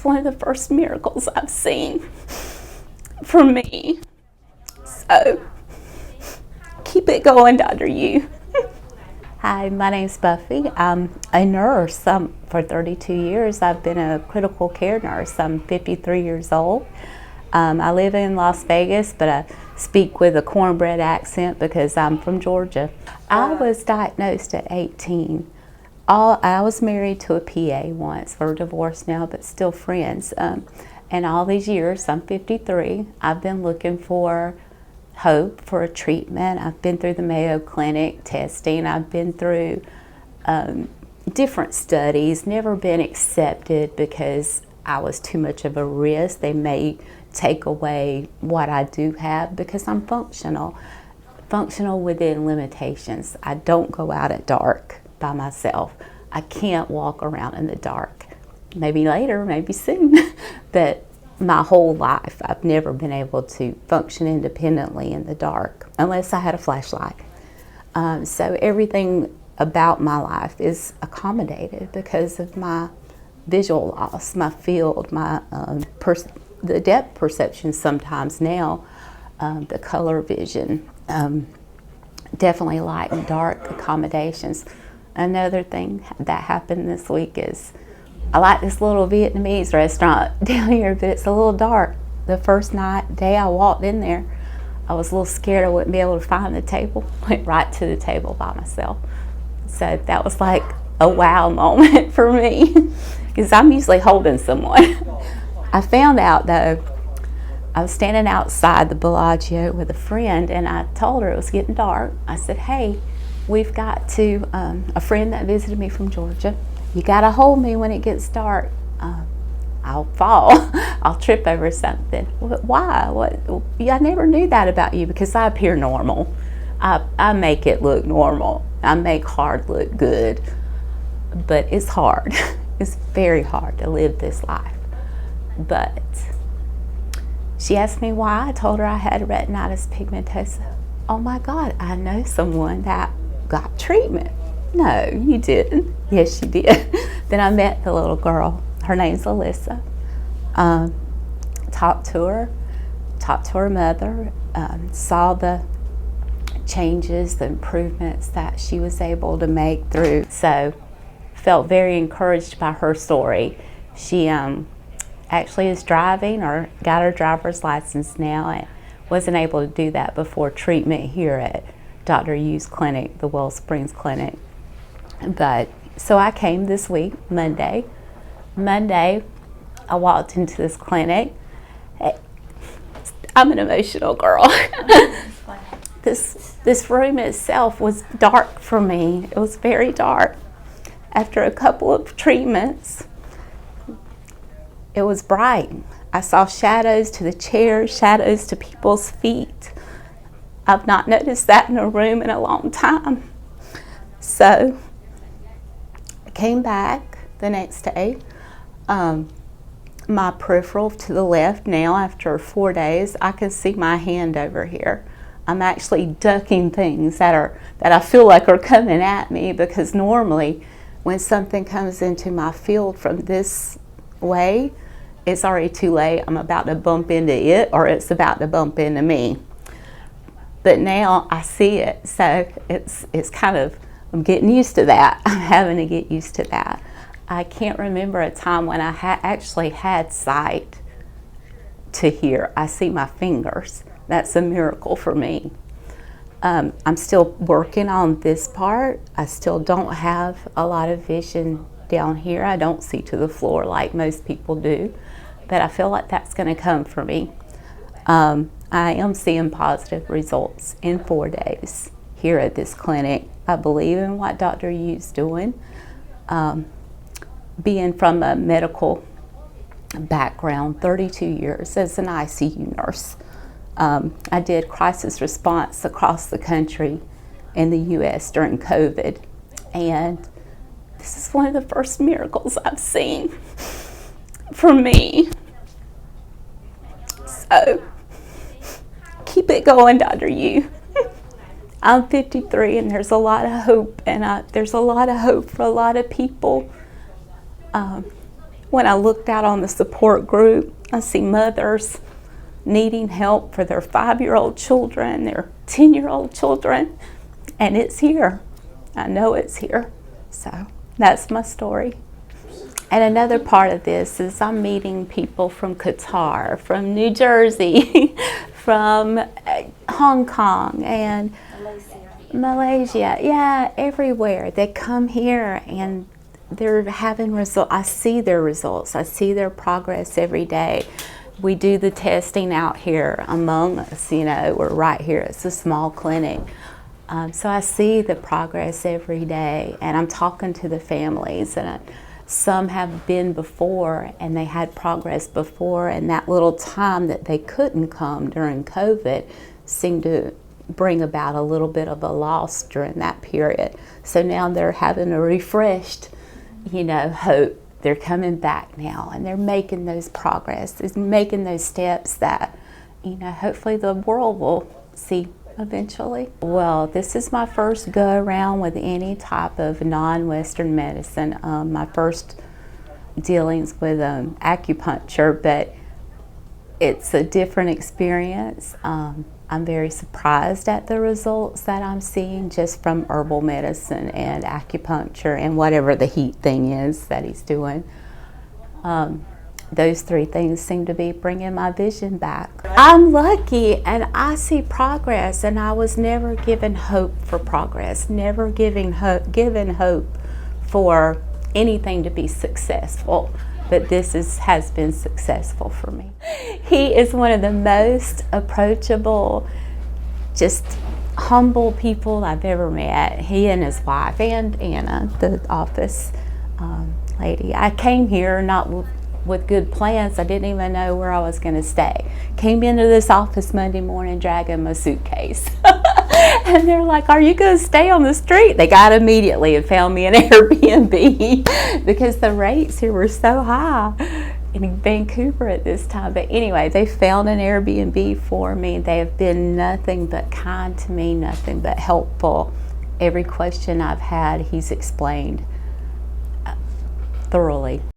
is one of the first miracles I've seen for me. So keep it going, Dr. Yu. Hi, my name's Buffy. I'm a nurse. For 32 years, I've been a critical care nurse. I'm 53 years old. I live in Las Vegas, but I speak with a cornbread accent because I'm from Georgia. I was diagnosed at 18. I was married to a PA once. We're divorced now, but still friends. And all these years, I'm 53, I've been looking for hope for a treatment. I've been through the Mayo Clinic testing. I've been through different studies, never been accepted because I was too much of a risk. They may take away what I do have because I'm functional within limitations. I don't go out at dark by myself. I can't walk around in the dark. Maybe later, maybe soon, but my whole life, I've never been able to function independently in the dark unless I had a flashlight. So everything about my life is accommodated because of my visual loss, my field, my the depth perception sometimes now, the color vision, definitely light and dark accommodations. Another thing that happened this week is I like this little Vietnamese restaurant down here, but it's a little dark. The first day I walked in there, I was a little scared I wouldn't be able to find the table. Went right to the table by myself. So that was like a wow moment for me because I'm usually holding someone. I found out though, I was standing outside the Bellagio with a friend and I told her it was getting dark. I said, hey, we've got to, a friend that visited me from Georgia, you gotta hold me when it gets dark. I'll fall. I'll trip over something. Why? What? I never knew that about you because I appear normal. I make it look normal. I make hard look good. But it's hard. It's very hard to live this life. But she asked me why. I told her I had retinitis pigmentosa. Oh my God, I know someone that got treatment. No, you didn't. Yes, you did. Then I met the little girl. Her name's Alyssa. Talked to her mother, saw the changes, the improvements that she was able to make through. So, felt very encouraged by her story. She actually is driving or got her driver's license now and wasn't able to do that before treatment here at Dr. Yu's clinic, the Well Springs Clinic. But so I came this week, Monday. I walked into this clinic. I'm an emotional girl. This room itself was dark for me. It was very dark. After a couple of treatments, it was bright. I saw shadows to the chairs, shadows to people's feet. I've not noticed that in a room in a long time. So I came back the next day. My peripheral to the left now, after 4 days, I can see my hand over here. I'm actually ducking things that I feel like are coming at me because normally when something comes into my field from this way, it's already too late. I'm about to bump into it or it's about to bump into me. But now I see it, so it's kind of, I'm getting used to that. I'm having to get used to that. I can't remember a time when I actually had sight to hear. I see my fingers. That's a miracle for me. I'm still working on this part. I still don't have a lot of vision down here. I don't see to the floor like most people do, but I feel like that's going to come for me. I am seeing positive results in 4 days here at this clinic. I believe in what Dr. Yu's doing. Being from a medical background, 32 years as an ICU nurse. I did crisis response across the country in the U.S. during COVID, and this is one of the first miracles I've seen for me. So keep it going, Dr. Yu. I'm 53 and there's a lot of hope, and there's a lot of hope for a lot of people When I looked out on the support group, I see mothers needing help for their 5-year-old children, their 10-year-old children, and it's here. I know it's here. So that's my story. And another part of this is I'm meeting people from Qatar, from New Jersey, from Hong Kong, and Malaysia. Yeah, everywhere. They come here and they're having results. I see their results. I see their progress every day. We do the testing out here among us, you know, we're right here. It's a small clinic. So I see the progress every day, and I'm talking to the families, and some have been before and they had progress before, and that little time that they couldn't come during COVID seemed to bring about a little bit of a loss during that period. So now they're having a refreshed, you know, hope. They're coming back now and they're making those progress, is making those steps that, you know, hopefully the world will see eventually. Well, this is my first go around with any type of non-Western medicine. My first dealings with acupuncture, but it's a different experience. I'm very surprised at the results that I'm seeing just from herbal medicine and acupuncture and whatever the heat thing is that he's doing. Those three things seem to be bringing my vision back. I'm lucky and I see progress, and I was never given hope for progress, never given hope for anything to be successful. But this has been successful for me. He is one of the most approachable, just humble people I've ever met. He and his wife, and Anna, the office lady. I came here not with good plans. I didn't even know where I was going to stay. Came into this office Monday morning dragging my suitcase. And they're like, "Are you going to stay on the street?" They got immediately and found me an Airbnb because the rates here were so high in Vancouver at this time. But anyway, they found an Airbnb for me. They have been nothing but kind to me, nothing but helpful. Every question I've had, he's explained thoroughly.